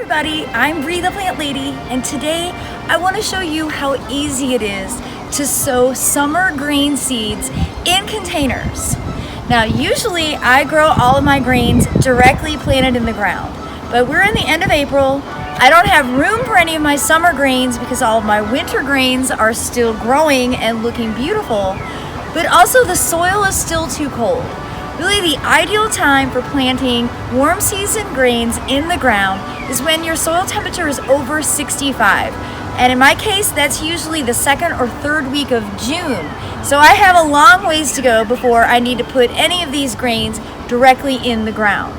Everybody, I'm Bree the Plant Lady, and today I want to show you how easy it is to sow summer grain seeds in containers. Now usually I grow all of my grains directly planted in the ground, but we're in the end of April. I don't have room for any of my summer grains because all of my winter grains are still growing and looking beautiful, but also the soil is still too cold. Really, the ideal time for planting warm season grains in the ground is when your soil temperature is over 65. And in my case, that's usually the second or third week of June. So I have a long ways to go before I need to put any of these grains directly in the ground.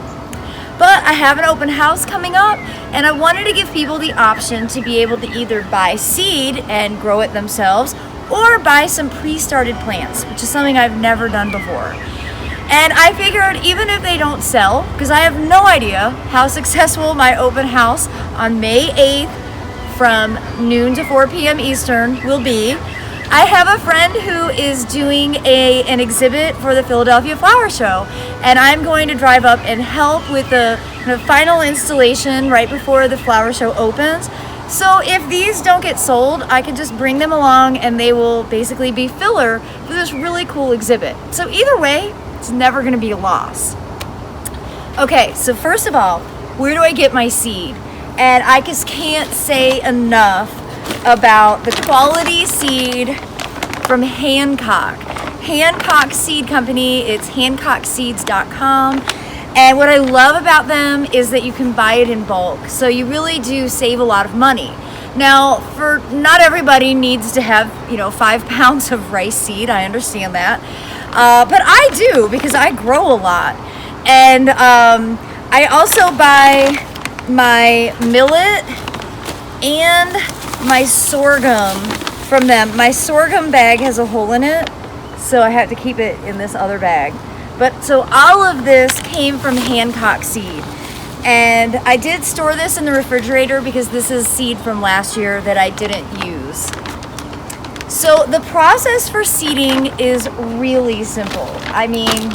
But I have an open house coming up, and I wanted to give people the option to be able to either buy seed and grow it themselves or buy some pre-started plants, which is something I've never done before. And I figured even if they don't sell, because I have no idea how successful my open house on May 8th from noon to 4 p.m. Eastern will be, I have a friend who is doing an exhibit for the Philadelphia Flower Show, and I'm going to drive up and help with the final installation right before the flower show opens. So if these don't get sold, I can just bring them along and they will basically be filler for this really cool exhibit. So either way, it's never going to be a loss. Okay, so first of all, where do I get my seed? And I just can't say enough about the quality seed from Hancock. Hancock Seed Company, it's hancockseeds.com. And what I love about them is that you can buy it in bulk. So you really do save a lot of money. Now, for not everybody needs to have, 5 pounds of rice seed. I understand that. But I do because I grow a lot. And I also buy my millet and my sorghum from them. My sorghum bag has a hole in it, so I have to keep it in this other bag. But so all of this came from Hancock Seed. And I did store this in the refrigerator because this is seed from last year that I didn't use. So the process for seeding is really simple. I mean,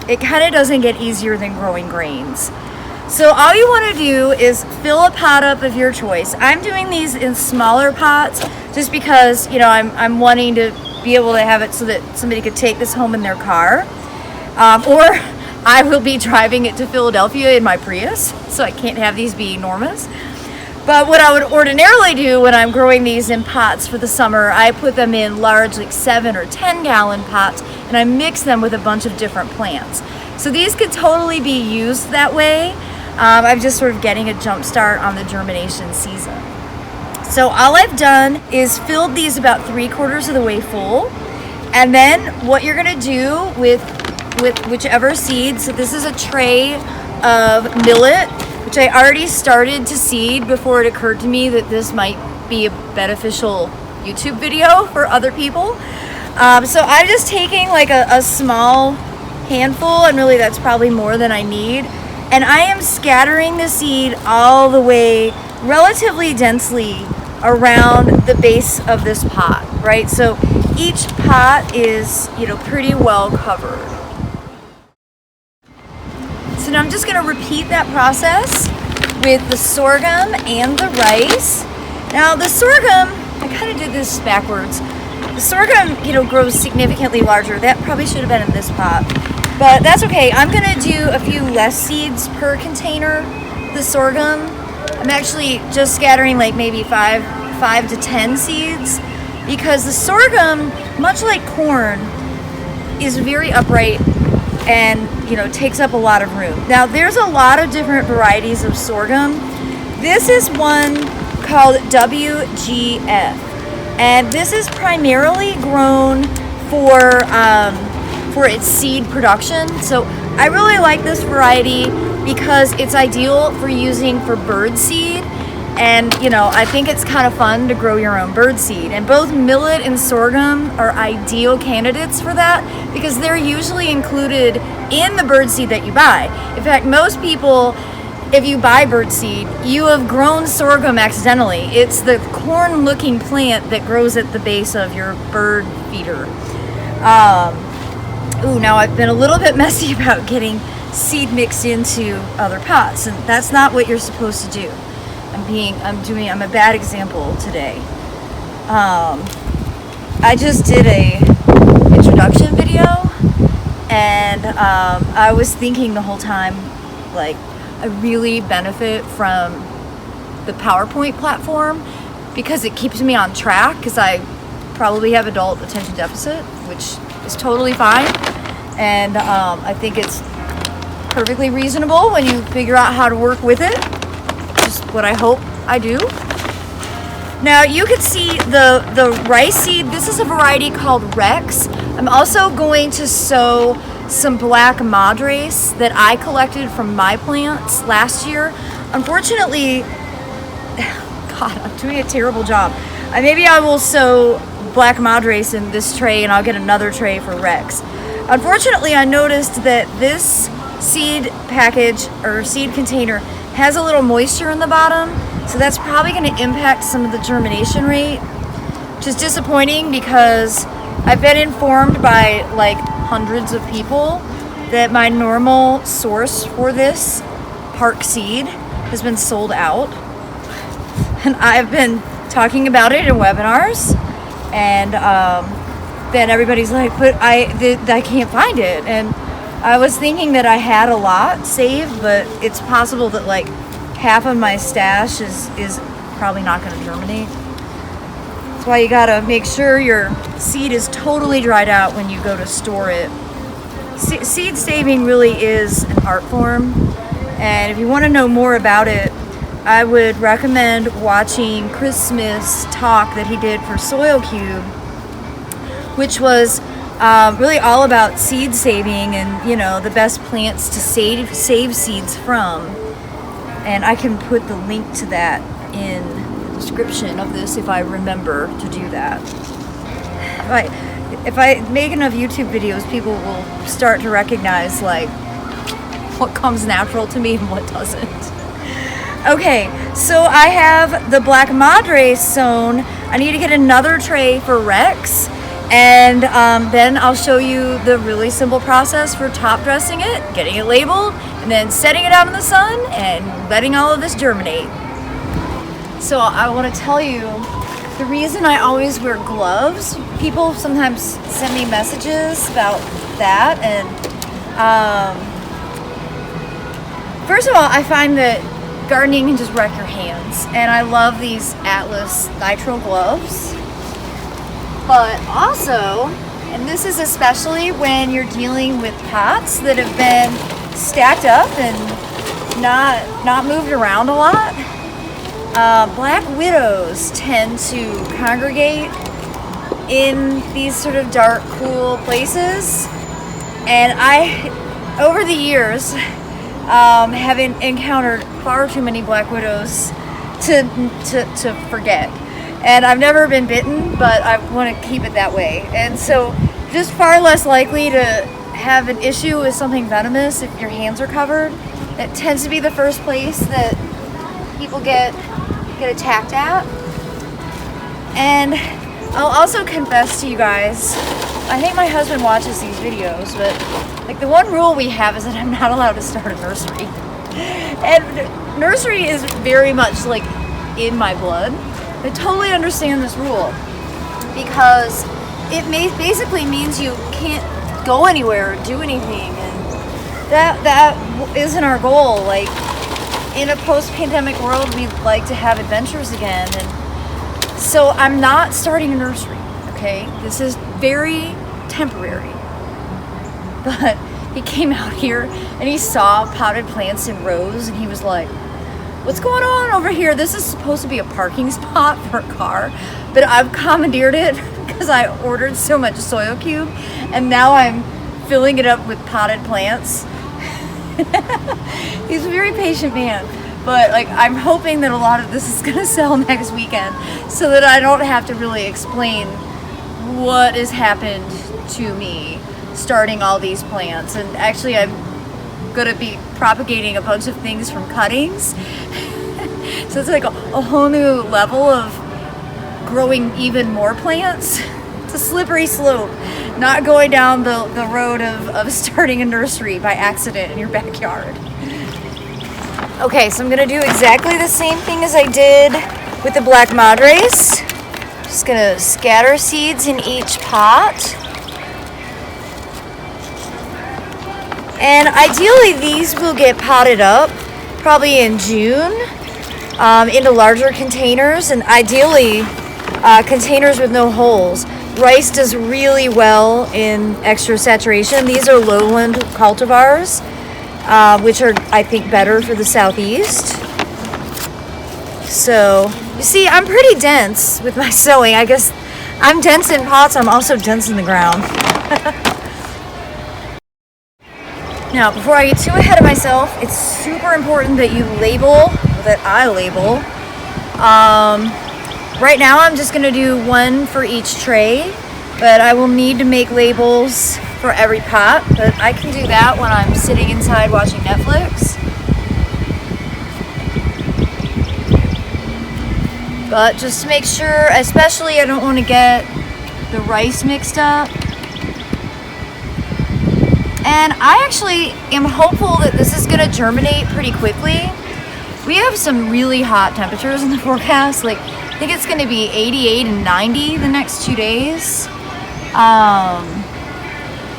it kind of doesn't get easier than growing grains. So all you want to do is fill a pot up of your choice. I'm doing these in smaller pots just because, I'm wanting to be able to have it so that somebody could take this home in their car. Or I will be driving it to Philadelphia in my Prius, so I can't have these be enormous. But what I would ordinarily do when I'm growing these in pots for the summer, I put them in large, like 7 or 10 gallon pots, and I mix them with a bunch of different plants. So these could totally be used that way. I'm just sort of getting a jump start on the germination season. So all I've done is filled these about 3/4 of the way full. And then what you're gonna do with whichever seed, so this is a tray of millet, which I already started to seed before it occurred to me that this might be a beneficial YouTube video for other people. So I'm just taking like a small handful, and really that's probably more than I need. And I am scattering the seed all the way relatively densely around the base of this pot, right? So each pot is, pretty well covered. So now I'm just gonna repeat that process with the sorghum and the rice. Now the sorghum, I kind of did this backwards. The sorghum, grows significantly larger. That probably should have been in this pot, but that's okay. I'm gonna do a few less seeds per container. The sorghum, I'm actually just scattering like maybe 5 to 10 seeds, because the sorghum, much like corn, is very upright and takes up a lot of room. Now there's a lot of different varieties of sorghum. This is one called WGF, and this is primarily grown for its seed production. So I really like this variety because it's ideal for using for bird seed. And I think it's kind of fun to grow your own bird seed. And both millet and sorghum are ideal candidates for that because they're usually included in the bird seed that you buy. In fact, most people, if you buy bird seed, you have grown sorghum accidentally. It's the corn-looking plant that grows at the base of your bird feeder. Now I've been a little bit messy about getting seed mixed into other pots, and that's not what you're supposed to do. I'm a bad example today. I just did a introduction video, and I was thinking the whole time, like, I really benefit from the PowerPoint platform because it keeps me on track, because I probably have adult attention deficit, which is totally fine, and I think it's perfectly reasonable when you figure out how to work with it, just what I hope I do. Now you can see the rice seed. This is a variety called Rex. I'm also going to sow some black madres that I collected from my plants last year. Unfortunately, God, I'm doing a terrible job. Maybe I will sow black madres in this tray, and I'll get another tray for Rex. Unfortunately, I noticed that this seed package or seed container has a little moisture in the bottom, so that's probably going to impact some of the germination rate, which is disappointing because I've been informed by like hundreds of people that my normal source for this Park seed has been sold out, and I've been talking about it in webinars, and then everybody's like, but I can't find it, and I was thinking that I had a lot saved, but it's possible that like half of my stash is probably not going to germinate. That's why you gotta make sure your seed is totally dried out when you go to store it. Seed saving really is an art form, and if you want to know more about it, I would recommend watching Chris Smith's talk that he did for Soil Cube, which was really all about seed saving and, you know, the best plants to save seeds from. And I can put the link to that in the description of this if I remember to do that. If I make enough YouTube videos, people will start to recognize like what comes natural to me and what doesn't. Okay, so I have the black madre sown. I need to get another tray for Rex, and then I'll show you the really simple process for top dressing it, getting it labeled, and then setting it out in the sun and letting all of this germinate. So I want to tell you the reason I always wear gloves. People sometimes send me messages about that, and first of all, I find that gardening can just wreck your hands, and I love these Atlas nitrile gloves. But also, and this is especially when you're dealing with pots that have been stacked up and not moved around a lot, black widows tend to congregate in these sort of dark, cool places, and I, over the years, have encountered far too many black widows to forget. And I've never been bitten, but I want to keep it that way. And so just far less likely to have an issue with something venomous if your hands are covered. It tends to be the first place that people get attacked at. And I'll also confess to you guys, I think my husband watches these videos, but like the one rule we have is that I'm not allowed to start a nursery. And nursery is very much like in my blood. I totally understand this rule because it basically means you can't go anywhere or do anything, and that isn't our goal. Like in a post-pandemic world, we'd like to have adventures again, and so I'm not starting a nursery. Okay, this is very temporary. But he came out here and he saw potted plants in rows, and he was like, what's going on over here? This is supposed to be a parking spot for a car, but I've commandeered it because I ordered so much Soil Cube, and now I'm filling it up with potted plants. He's a very patient man, but like I'm hoping that a lot of this is gonna sell next weekend so that I don't have to really explain what has happened to me starting all these plants. And actually I'm gonna be propagating a bunch of things from cuttings. So it's like a whole new level of growing even more plants. It's a slippery slope. Not going down the road of starting a nursery by accident in your backyard. Okay, so I'm gonna do exactly the same thing as I did with the black madres. Just gonna scatter seeds in each pot. And ideally these will get potted up probably in June into larger containers, and ideally containers with no holes. Rice does really well in extra saturation. These are lowland cultivars, which are, I think, better for the southeast. So, you see, I'm pretty dense with my sowing. I guess I'm dense in pots, I'm also dense in the ground. Now, before I get too ahead of myself, it's super important that you label, that I label. Right now I'm just gonna do one for each tray, but I will need to make labels for every pot, but I can do that when I'm sitting inside watching Netflix. But just to make sure, especially I don't want to get the rice mixed up. And I actually am hopeful that this is gonna germinate pretty quickly. We have some really hot temperatures in the forecast. Like, I think it's gonna be 88 and 90 the next 2 days.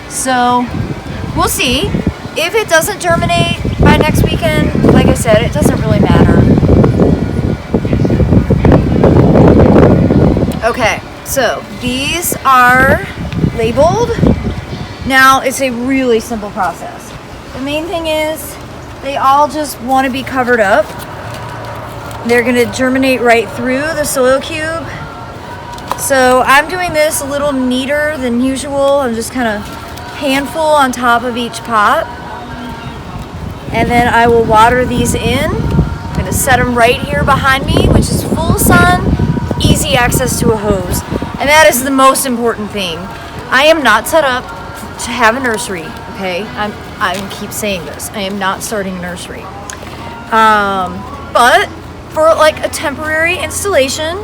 So we'll see. If it doesn't germinate by next weekend, like I said, it doesn't really matter. Okay, so these are labeled. Now it's a really simple process. The main thing is they all just want to be covered up. They're going to germinate right through the soil cube. So I'm doing this a little neater than usual. I'm just kind of handful on top of each pot. And then I will water these in. I'm going to set them right here behind me, which is full sun, easy access to a hose. And that is the most important thing. I am not set up to have a nursery, okay? I keep saying this. I am not starting a nursery. But for like a temporary installation,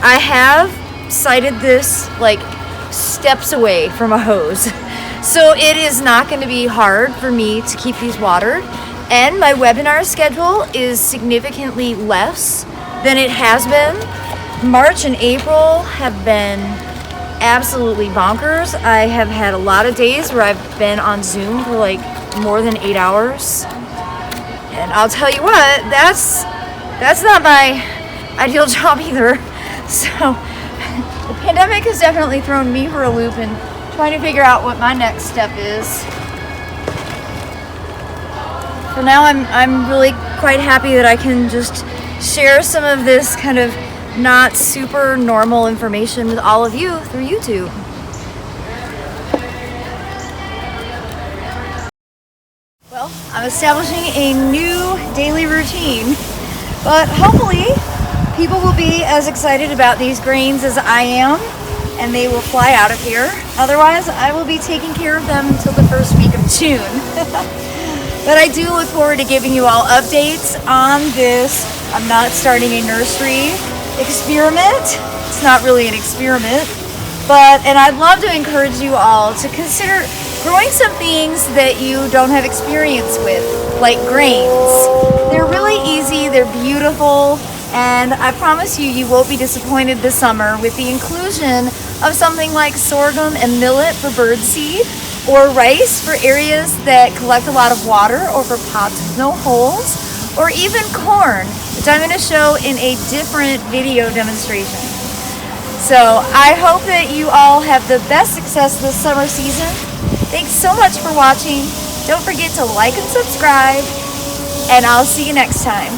I have sited this like steps away from a hose. So it is not going to be hard for me to keep these watered. And my webinar schedule is significantly less than it has been. March and April have been absolutely bonkers. I have had a lot of days where I've been on Zoom for like more than 8 hours. And I'll tell you what, that's not my ideal job either. So the pandemic has definitely thrown me for a loop in trying to figure out what my next step is. For now, I'm really quite happy that I can just share some of this kind of not super normal information with all of you through YouTube. Well, I'm establishing a new daily routine, but hopefully people will be as excited about these grains as I am, and they will fly out of here. Otherwise, I will be taking care of them until the first week of June. But I do look forward to giving you all updates on this. I'm not starting a nursery experiment. It's not really an experiment, and I'd love to encourage you all to consider growing some things that you don't have experience with, like grains. They're really easy, they're beautiful, and I promise you, you won't be disappointed this summer with the inclusion of something like sorghum and millet for birdseed, or rice for areas that collect a lot of water, or for pots with no holes, or even corn, which I'm going to show in a different video demonstration. So I hope that you all have the best success this summer season. Thanks so much for watching. Don't forget to like and subscribe, and I'll see you next time.